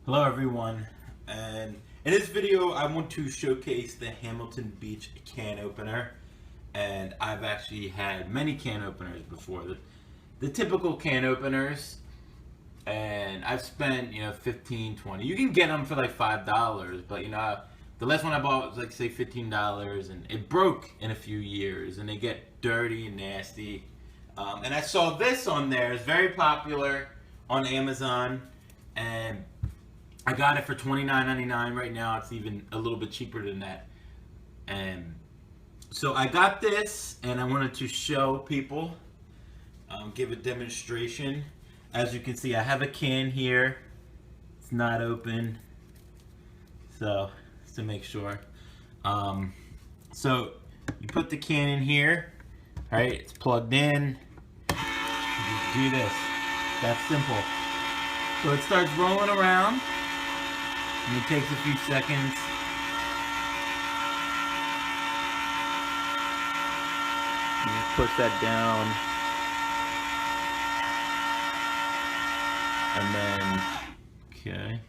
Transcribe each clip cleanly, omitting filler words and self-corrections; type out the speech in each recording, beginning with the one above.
Hello everyone, and in this video I want to showcase the Hamilton Beach can opener. And I've actually had many can openers before, the typical can openers, and I've spent 15, 20. You can get them for like $5, but the last one I bought was like say $15, and it broke in a few years, and they get dirty and nasty. And I saw this on there. It's very popular on Amazon, and I got it for $29.99 right now. It's even a little bit cheaper than that. And so I got this, and I wanted to show people, give a demonstration. As you can see, I have a can here. It's not open, so just to make sure. So you put the can in here, right? It's plugged in. You just do this. That's simple. So it starts rolling around, and it takes a few seconds. You just push that down, and then, okay,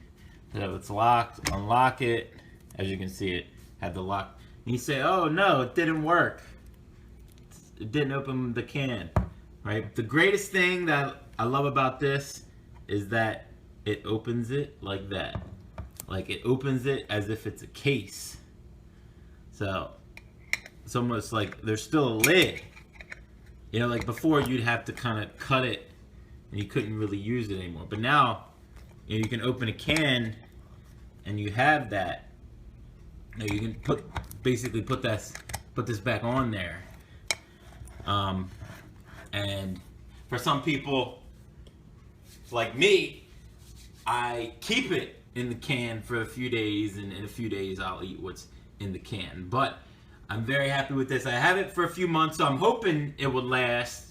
so it's locked. Unlock it. As you can see, it had the lock. And you say, oh no, it didn't work. It didn't open the can, right? The greatest thing that I love about this is that it opens it like that. Like it opens it as if it's a case. So it's almost like there's still a lid. Like before you'd have to kind of cut it and you couldn't really use it anymore. But now, you can open a can and you have that. You can basically put this back on there. And for some people like me, I keep it in the can for a few days, and in a few days I'll eat what's in the can. But I'm very happy with this. I have it for a few months, so I'm hoping it would last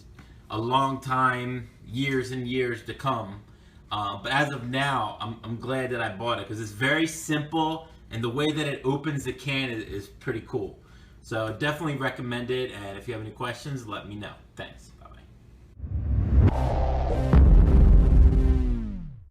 a long time, years and years to come. But as of now, I'm glad that I bought it because it's very simple, and the way that it opens the can is pretty cool. So definitely recommend it, and if you have any questions, let me know. Thanks.